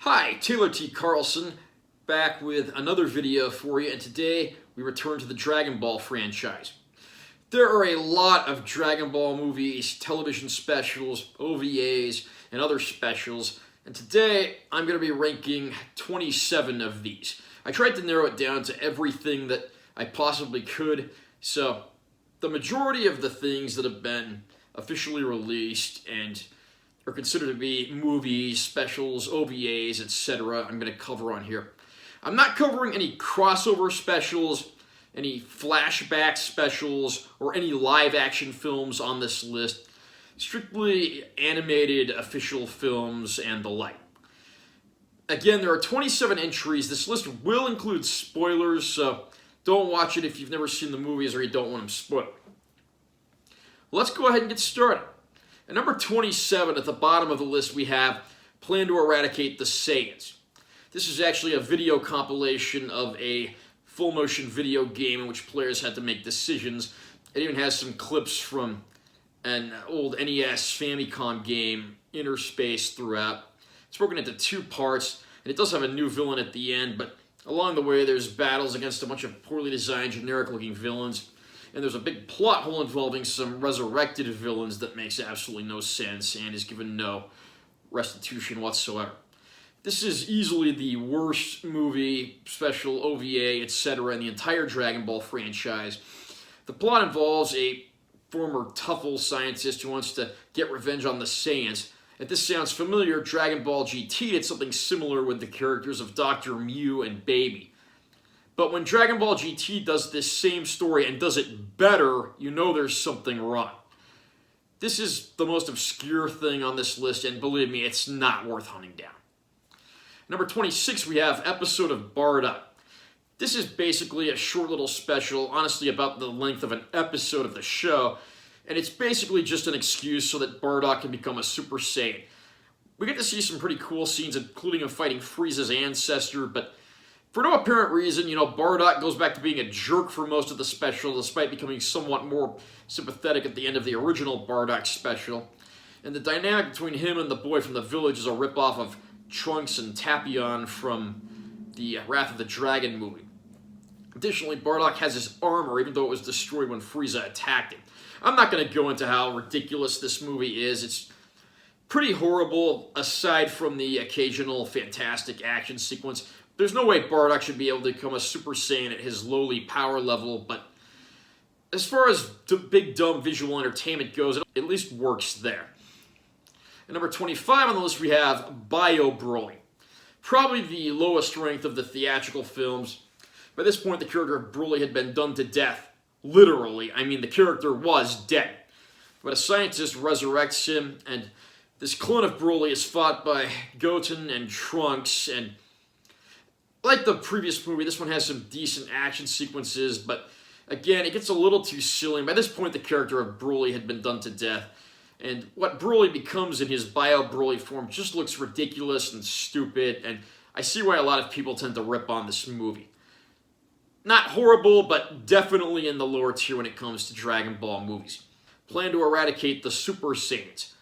Hi, Taylor T. Carlson, back with another video for you, and today we return to the Dragon Ball franchise. There are a lot of Dragon Ball movies, television specials, OVAs, and other specials, and today I'm going to be ranking 27 of these. I tried to narrow it down to everything that I possibly could, so the majority of the things that have been officially released and are considered to be movies, specials, OVAs, etc. I'm going to cover on here. I'm not covering any crossover specials, any flashback specials, or any live-action films on this list. Strictly animated official films and the like. Again, there are 27 entries. This list will include spoilers, so don't watch it if you've never seen the movies or you don't want them spoiled. Let's go ahead and get started. At number 27, at the bottom of the list, we have Plan to Eradicate the Saiyans. This is actually a video compilation of a full-motion video game in which players had to make decisions. It even has some clips from an old NES Famicom game interspaced throughout. It's broken into two parts, and it does have a new villain at the end, but along the way there's battles against a bunch of poorly designed, generic-looking villains. And there's a big plot hole involving some resurrected villains that makes absolutely no sense and is given no restitution whatsoever. This is easily the worst movie, special, OVA, etc. in the entire Dragon Ball franchise. The plot involves a former Tuffle scientist who wants to get revenge on the Saiyans. If this sounds familiar, Dragon Ball GT did something similar with the characters of Dr. Mew and Baby. But when Dragon Ball GT does this same story and does it better, you know there's something wrong. This is the most obscure thing on this list, and believe me, it's not worth hunting down. Number 26, we have Episode of Bardock. This is basically a short little special, honestly about the length of an episode of the show, and it's basically just an excuse so that Bardock can become a Super Saiyan. We get to see some pretty cool scenes, including him fighting Frieza's ancestor, but for no apparent reason, Bardock goes back to being a jerk for most of the special, despite becoming somewhat more sympathetic at the end of the original Bardock special. And the dynamic between him and the boy from the village is a ripoff of Trunks and Tapion from the Wrath of the Dragon movie. Additionally, Bardock has his armor, even though it was destroyed when Frieza attacked him. I'm not going to go into how ridiculous this movie is. It's pretty horrible, aside from the occasional fantastic action sequence. There's no way Bardock should be able to become a Super Saiyan at his lowly power level, but as far as big dumb visual entertainment goes, it at least works there. At number 25 on the list we have Bio Broly. Probably the lowest ranked of the theatrical films. By this point the character of Broly had been done to death. Literally, I mean the character was dead. But a scientist resurrects him, and this clone of Broly is fought by Goten and Trunks, and like the previous movie, this one has some decent action sequences, but again, it gets a little too silly. By this point, the character of Broly had been done to death, and what Broly becomes in his Bio Broly form just looks ridiculous and stupid, and I see why a lot of people tend to rip on this movie. Not horrible, but definitely in the lower tier when it comes to Dragon Ball movies. Plan to Eradicate the Super Saiyans.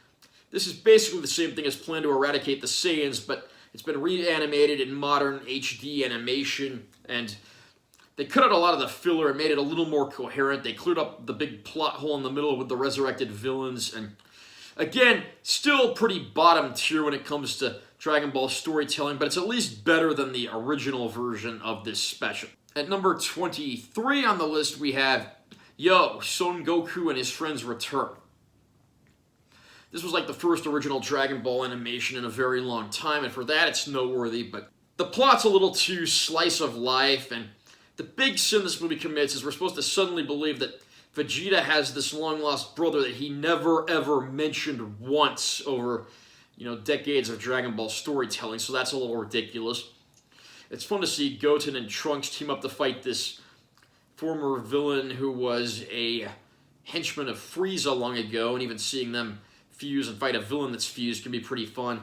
This is basically the same thing as Plan to Eradicate the Saiyans, but it's been reanimated in modern HD animation, and they cut out a lot of the filler and made it a little more coherent. They cleared up the big plot hole in the middle with the resurrected villains, and again, still pretty bottom tier when it comes to Dragon Ball storytelling, but it's at least better than the original version of this special. At number 23 on the list, we have Son Goku and his friends return. This was like the first original Dragon Ball animation in a very long time, and for that it's noteworthy, but the plot's a little too slice of life, and the big sin this movie commits is we're supposed to suddenly believe that Vegeta has this long-lost brother that he never ever mentioned once over, decades of Dragon Ball storytelling, so that's a little ridiculous. It's fun to see Goten and Trunks team up to fight this former villain who was a henchman of Frieza long ago, and even seeing them fuse and fight a villain that's fused can be pretty fun.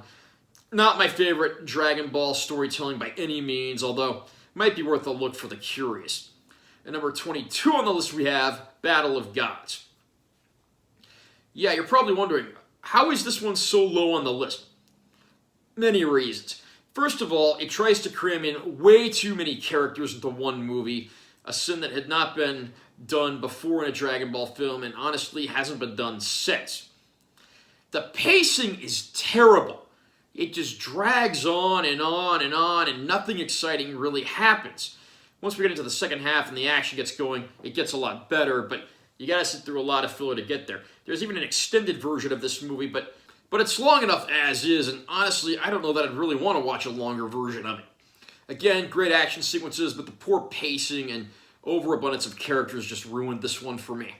Not my favorite Dragon Ball storytelling by any means, although it might be worth a look for the curious. At number 22 on the list we have Battle of Gods. Yeah, you're probably wondering, how is this one so low on the list? Many reasons. First of all, it tries to cram in way too many characters into one movie, a sin that had not been done before in a Dragon Ball film and honestly hasn't been done since. The pacing is terrible. It just drags on and on and on, and nothing exciting really happens. Once we get into the second half and the action gets going, it gets a lot better, but you gotta sit through a lot of filler to get there. There's even an extended version of this movie, but it's long enough as is, and honestly, I don't know that I'd really want to watch a longer version of it. Again, great action sequences, but the poor pacing and overabundance of characters just ruined this one for me.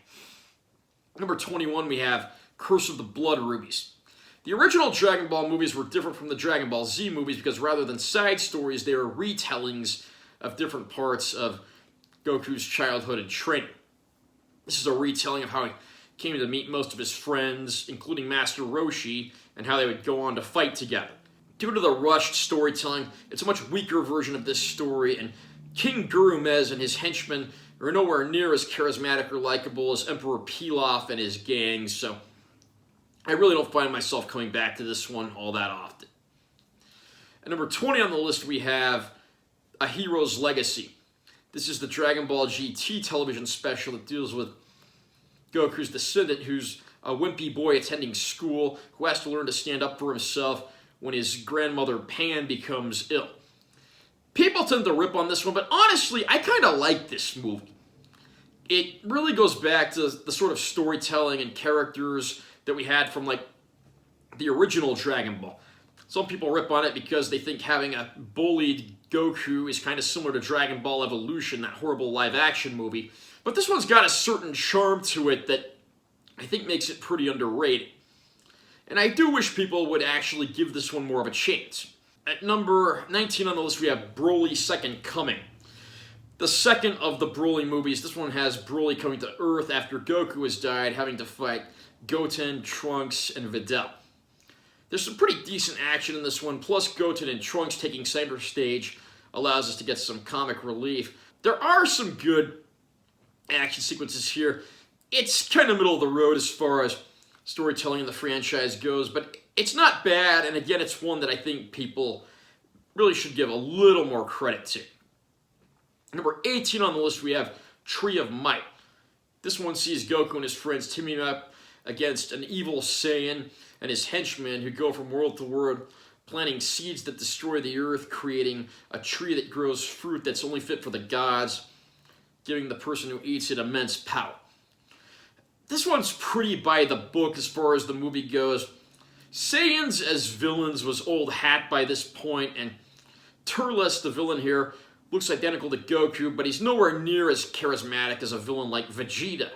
Number 21, we have Curse of the Blood Rubies. The original Dragon Ball movies were different from the Dragon Ball Z movies because rather than side stories, they were retellings of different parts of Goku's childhood and training. This is a retelling of how he came to meet most of his friends, including Master Roshi, and how they would go on to fight together. Due to the rushed storytelling, it's a much weaker version of this story, and King Gurumez and his henchmen are nowhere near as charismatic or likable as Emperor Pilaf and his gang, so I really don't find myself coming back to this one all that often. At number 20 on the list, we have A Hero's Legacy. This is the Dragon Ball GT television special that deals with Goku's descendant, who's a wimpy boy attending school, who has to learn to stand up for himself when his grandmother Pan becomes ill. People tend to rip on this one, but honestly, I kind of like this movie. It really goes back to the sort of storytelling and characters that we had from, like, the original Dragon Ball. Some people rip on it because they think having a bullied Goku is kind of similar to Dragon Ball Evolution, that horrible live-action movie. But this one's got a certain charm to it that I think makes it pretty underrated. And I do wish people would actually give this one more of a chance. At number 19 on the list, we have Broly's Second Coming. The second of the Broly movies. This one has Broly coming to Earth after Goku has died, having to fight Goten, Trunks, and Videl. There's some pretty decent action in this one, plus Goten and Trunks taking center stage allows us to get some comic relief. There are some good action sequences here. It's kind of middle of the road as far as storytelling in the franchise goes, but it's not bad, and again, it's one that I think people really should give a little more credit to. Number 18 on the list, we have Tree of Might. This one sees Goku and his friends teaming up against an evil Saiyan and his henchmen who go from world to world, planting seeds that destroy the earth, creating a tree that grows fruit that's only fit for the gods, giving the person who eats it immense power. This one's pretty by the book as far as the movie goes. Saiyans as villains was old hat by this point, and Turles, the villain here, looks identical to Goku, but he's nowhere near as charismatic as a villain like Vegeta.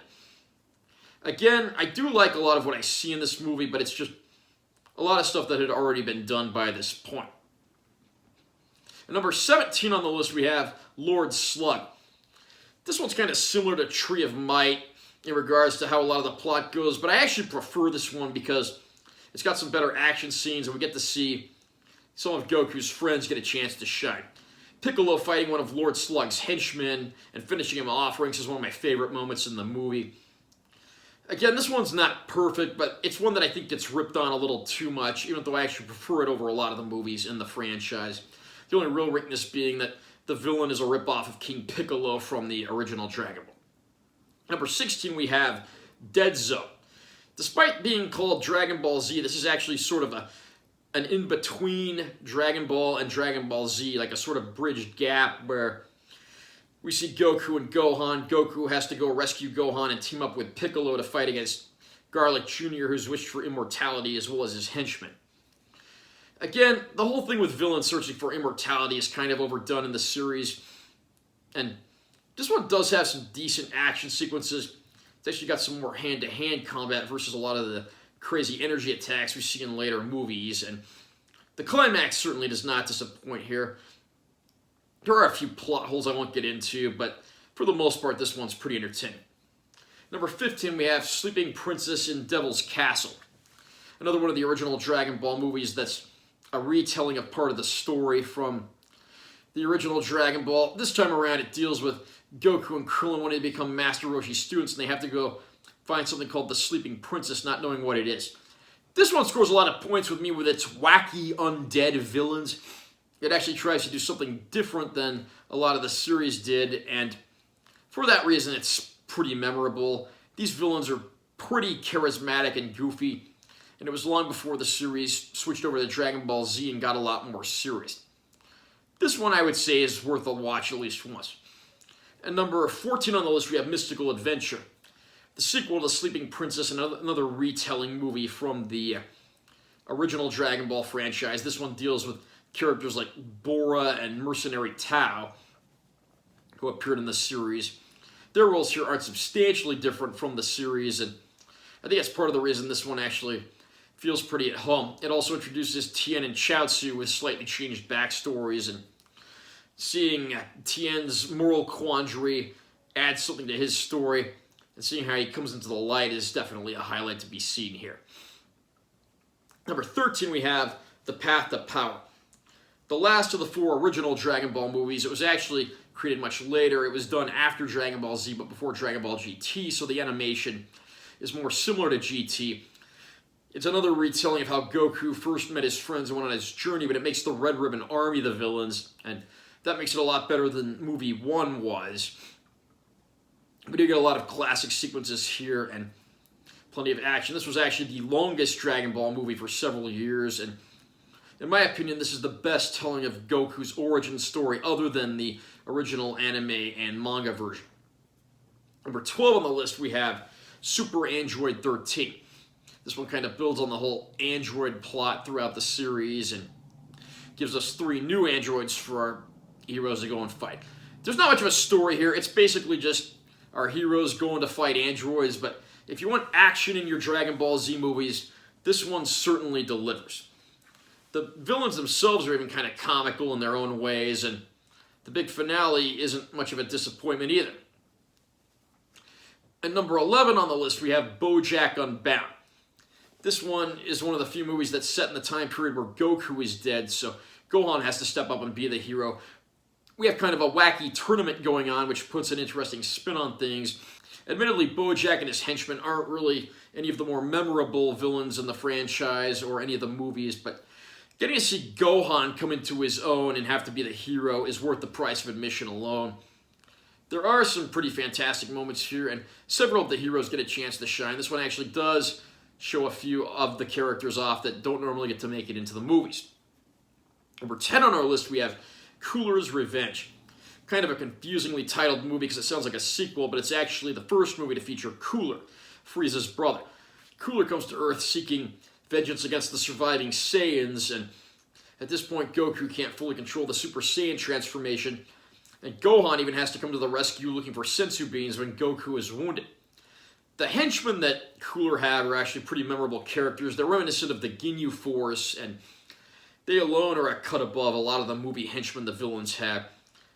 Again, I do like a lot of what I see in this movie, but it's just a lot of stuff that had already been done by this point. At number 17 on the list, we have Lord Slug. This one's kind of similar to Tree of Might in regards to how a lot of the plot goes, but I actually prefer this one because it's got some better action scenes, and we get to see some of Goku's friends get a chance to shine. Piccolo fighting one of Lord Slug's henchmen and finishing him off ranks as one of my favorite moments in the movie. Again, this one's not perfect, but it's one that I think gets ripped on a little too much, even though I actually prefer it over a lot of the movies in the franchise. The only real weakness being that the villain is a ripoff of King Piccolo from the original Dragon Ball. Number 16, we have Dead Zone. Despite being called Dragon Ball Z, this is actually sort of an in-between Dragon Ball and Dragon Ball Z, like a sort of bridged gap where we see Goku and Gohan. Goku has to go rescue Gohan and team up with Piccolo to fight against Garlic Jr., who's wished for immortality, as well as his henchmen. Again, the whole thing with villains searching for immortality is kind of overdone in the series, and this one does have some decent action sequences. It's actually got some more hand-to-hand combat versus a lot of the crazy energy attacks we see in later movies, and the climax certainly does not disappoint here. There are a few plot holes I won't get into, but for the most part, this one's pretty entertaining. Number 15, we have Sleeping Princess in Devil's Castle. Another one of the original Dragon Ball movies that's a retelling of part of the story from the original Dragon Ball. This time around, it deals with Goku and Krillin when they become Master Roshi students, and they have to go find something called the Sleeping Princess, not knowing what it is. This one scores a lot of points with me with its wacky undead villains. It actually tries to do something different than a lot of the series did, and for that reason, it's pretty memorable. These villains are pretty charismatic and goofy, and it was long before the series switched over to Dragon Ball Z and got a lot more serious. This one, I would say, is worth a watch at least once. And number 14 on the list, we have Mystical Adventure, the sequel to Sleeping Princess, another retelling movie from the original Dragon Ball franchise. This one deals with characters like Bora and Mercenary Tao, who appeared in the series. Their roles here aren't substantially different from the series, and I think that's part of the reason this one actually feels pretty at home. It also introduces Tien and Chaozu with slightly changed backstories, and seeing Tien's moral quandary add something to his story, and seeing how he comes into the light is definitely a highlight to be seen here. Number 13, we have The Path to Power. The last of the 4 original Dragon Ball movies. It was actually created much later. It was done after Dragon Ball Z, but before Dragon Ball GT, so the animation is more similar to GT. It's another retelling of how Goku first met his friends and went on his journey, but it makes the Red Ribbon Army the villains, and that makes it a lot better than movie 1 was. We do get a lot of classic sequences here and plenty of action. This was actually the longest Dragon Ball movie for several years, and in my opinion, this is the best telling of Goku's origin story other than the original anime and manga version. Number 12 on the list, we have Super Android 13. This one kind of builds on the whole android plot throughout the series and gives us 3 new androids for our heroes to go and fight. There's not much of a story here. It's basically just our heroes going to fight androids, but if you want action in your Dragon Ball Z movies, this one certainly delivers. The villains themselves are even kind of comical in their own ways, and the big finale isn't much of a disappointment either. At number 11 on the list, we have Bojack Unbound. This one is one of the few movies that's set in the time period where Goku is dead, so Gohan has to step up and be the hero. We have kind of a wacky tournament going on, which puts an interesting spin on things. Admittedly, Bojack and his henchmen aren't really any of the more memorable villains in the franchise or any of the movies, but getting to see Gohan come into his own and have to be the hero is worth the price of admission alone. There are some pretty fantastic moments here, and several of the heroes get a chance to shine. This one actually does show a few of the characters off that don't normally get to make it into the movies. Number 10 on our list, we have Cooler's Revenge. Kind of a confusingly titled movie because it sounds like a sequel, but it's actually the first movie to feature Cooler, Frieza's brother. Cooler comes to Earth seeking vengeance against the surviving Saiyans, and at this point Goku can't fully control the Super Saiyan transformation, and Gohan even has to come to the rescue looking for senzu beans when Goku is wounded. The henchmen that Cooler had are actually pretty memorable characters. They're reminiscent of the Ginyu Force, and they alone are a cut above a lot of the movie henchmen the villains had.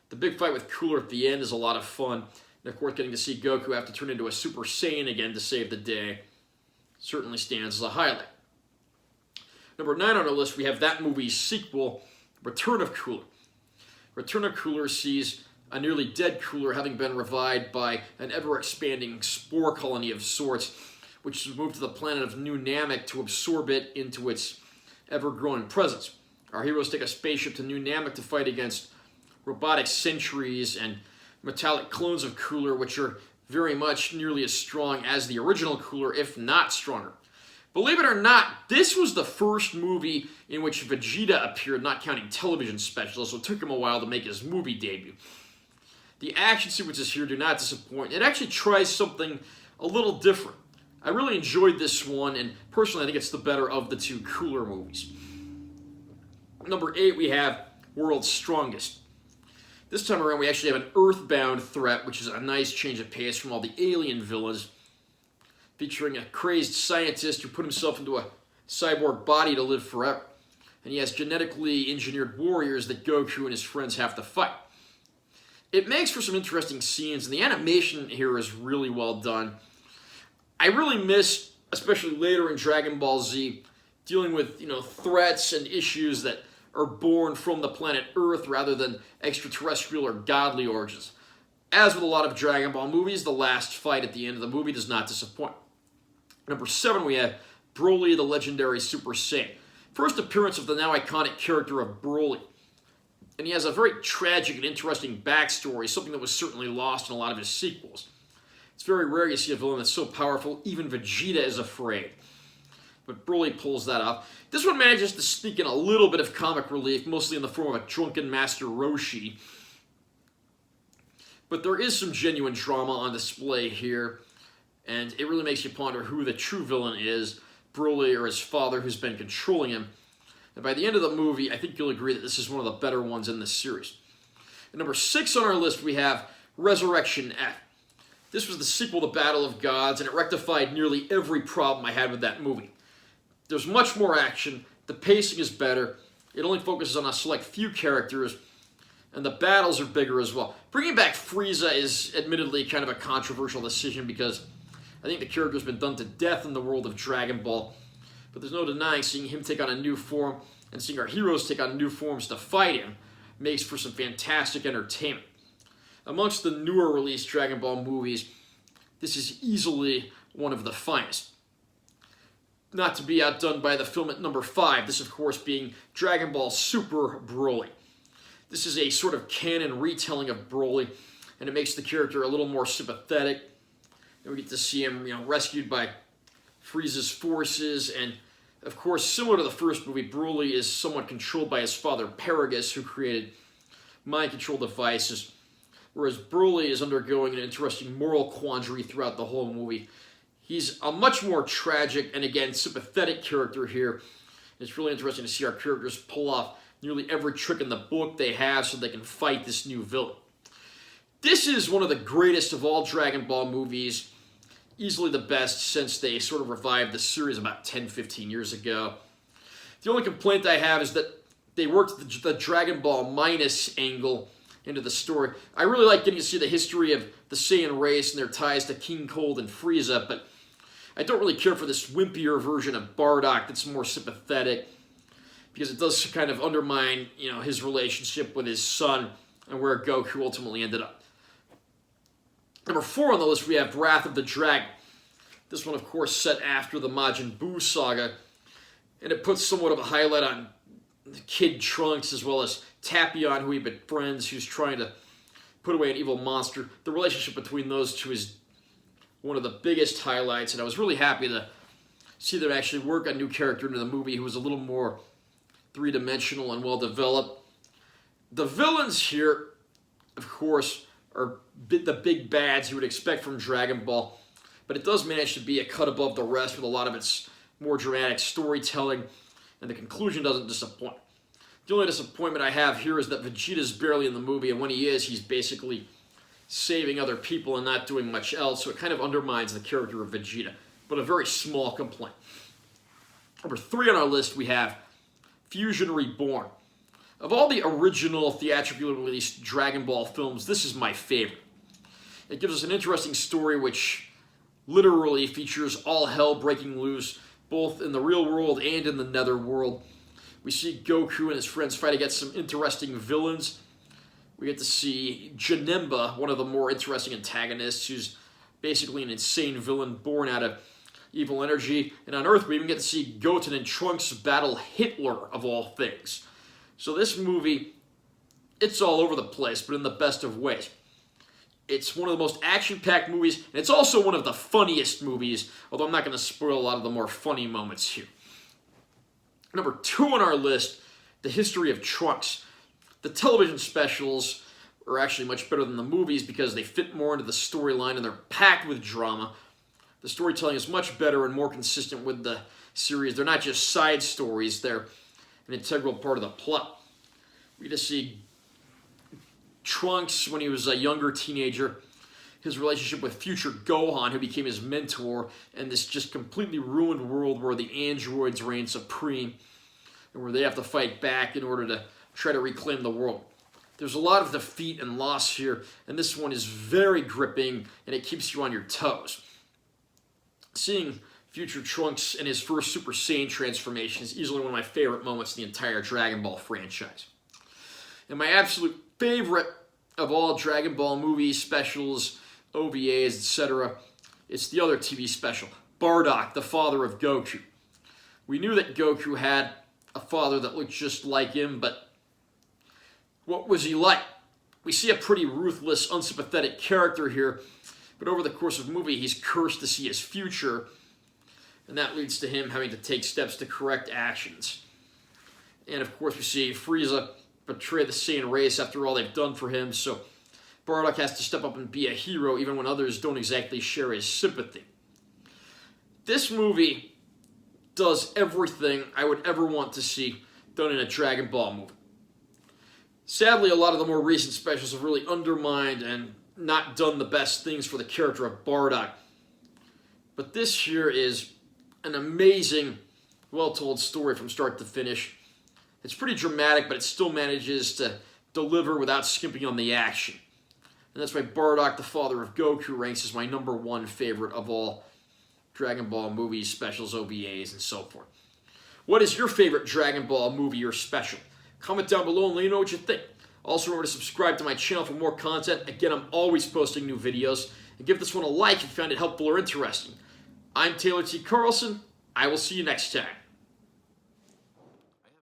The big fight with Cooler at the end is a lot of fun, and of course getting to see Goku have to turn into a Super Saiyan again to save the day certainly stands as a highlight. Number 9 on our list, we have that movie's sequel, Return of Cooler. Return of Cooler sees a nearly dead Cooler having been revived by an ever-expanding spore colony of sorts, which has moved to the planet of New Namek to absorb it into its ever-growing presence. Our heroes take a spaceship to New Namek to fight against robotic sentries and metallic clones of Cooler, which are very much nearly as strong as the original Cooler, if not stronger. Believe it or not, this was the first movie in which Vegeta appeared, not counting television specials, so it took him a while to make his movie debut. The action sequences here do not disappoint. It actually tries something a little different. I really enjoyed this one, and personally I think it's the better of the 2 Cooler movies. Number 8, we have World's Strongest. This time around we actually have an Earthbound threat, which is a nice change of pace from all the alien villains, featuring a crazed scientist who put himself into a cyborg body to live forever. And he has genetically engineered warriors that Goku and his friends have to fight. It makes for some interesting scenes, and the animation here is really well done. I really miss, especially later in Dragon Ball Z, dealing with threats and issues that are born from the planet Earth rather than extraterrestrial or godly origins. As with a lot of Dragon Ball movies, the last fight at the end of the movie does not disappoint. Number 7, we have Broly, the legendary Super Saiyan. First appearance of the now iconic character of Broly. and he has a very tragic and interesting backstory, something that was certainly lost in a lot of his sequels. It's very rare you see a villain that's so powerful, even Vegeta is afraid. But Broly pulls that off. This one manages to sneak in a little bit of comic relief, mostly in the form of a drunken Master Roshi. But there is some genuine drama on display here, and it really makes you ponder who the true villain is, Broly or his father who's been controlling him. And by the end of the movie, I think you'll agree that this is one of the better ones in this series. At number 6 on our list, we have Resurrection F. This was the sequel to Battle of Gods, and it rectified nearly every problem I had with that movie. There's much more action, the pacing is better, it only focuses on a select few characters, and the battles are bigger as well. Bringing back Frieza is admittedly kind of a controversial decision because I think the character's been done to death in the world of Dragon Ball, but there's no denying seeing him take on a new form and seeing our heroes take on new forms to fight him makes for some fantastic entertainment. Amongst the newer released Dragon Ball movies, this is easily one of the finest. Not to be outdone by the film at number 5, this of course being Dragon Ball Super Broly. This is a sort of canon retelling of Broly, and it makes the character a little more sympathetic. And we get to see him, rescued by Frieza's forces, and of course, similar to the first movie, Broly is somewhat controlled by his father Paragus, who created mind control devices, whereas Broly is undergoing an interesting moral quandary throughout the whole movie. He's a much more tragic and, again, sympathetic character here. It's really interesting to see our characters pull off nearly every trick in the book they have so they can fight this new villain. This is one of the greatest of all Dragon Ball movies, easily the best since they sort of revived the series about 10-15 years ago. The only complaint I have is that they worked the Dragon Ball minus angle into the story. I really like getting to see the history of the Saiyan race and their ties to King Cold and Frieza, but I don't really care for this wimpier version of Bardock that's more sympathetic, because it does kind of undermine, his relationship with his son and where Goku ultimately ended up. Number 4 on the list, we have Wrath of the Dragon. This one, of course, set after the Majin Buu saga, and it puts somewhat of a highlight on Kid Trunks as well as Tapion, who he befriends, who's trying to put away an evil monster. The relationship between those two is one of the biggest highlights, and I was really happy to see them actually work a new character into the movie who was a little more three-dimensional and well-developed. The villains here, of course, are the big bads you would expect from Dragon Ball, but it does manage to be a cut above the rest with a lot of its more dramatic storytelling, and the conclusion doesn't disappoint. The only disappointment I have here is that Vegeta's barely in the movie, and when he is, he's basically saving other people and not doing much else, so it kind of undermines the character of Vegeta, but a very small complaint. Number 3 on our list, we have Fusion Reborn. Of all the original theatrically released Dragon Ball films, this is my favorite. It gives us an interesting story which literally features all hell breaking loose, both in the real world and in the netherworld. We see Goku and his friends fight against some interesting villains. We get to see Janemba, one of the more interesting antagonists, who's basically an insane villain born out of evil energy. And on Earth, we even get to see Goten and Trunks battle Hitler, of all things. So this movie, it's all over the place, but in the best of ways. It's one of the most action-packed movies, and it's also one of the funniest movies, although I'm not going to spoil a lot of the more funny moments here. Number 2 on our list, The History of Trunks. The television specials are actually much better than the movies because they fit more into the storyline and they're packed with drama. The storytelling is much better and more consistent with the series. They're not just side stories, they're an integral part of the plot. We get to see Trunks when he was a younger teenager, his relationship with future Gohan, who became his mentor, and this just completely ruined world where the androids reign supreme and where they have to fight back in order to try to reclaim the world. There's a lot of defeat and loss here, and this one is very gripping, and it keeps you on your toes. Seeing future Trunks and his first Super Saiyan transformation is easily one of my favorite moments in the entire Dragon Ball franchise. And my absolute favorite of all Dragon Ball movies, specials, OVAs, etc., it's the other TV special, Bardock, the father of Goku. We knew that Goku had a father that looked just like him, but What was he like? We see a pretty ruthless, unsympathetic character here, but over the course of the movie, he's cursed to see his future, and that leads to him having to take steps to correct actions. And of course, we see Frieza betray the Saiyan race after all they've done for him, so Bardock has to step up and be a hero even when others don't exactly share his sympathy. This movie does everything I would ever want to see done in a Dragon Ball movie. Sadly, a lot of the more recent specials have really undermined and not done the best things for the character of Bardock. But this here is an amazing, well-told story from start to finish. It's pretty dramatic, but it still manages to deliver without skimping on the action. And that's why Bardock, the father of Goku, ranks as my #1 favorite of all Dragon Ball movies, specials, OVAs, and so forth. What is your favorite Dragon Ball movie or special? Comment down below and let me know what you think. Also remember to subscribe to my channel for more content. Again, I'm always posting new videos. And give this one a like if you found it helpful or interesting. I'm Taylor T. Carlson. I will see you next time.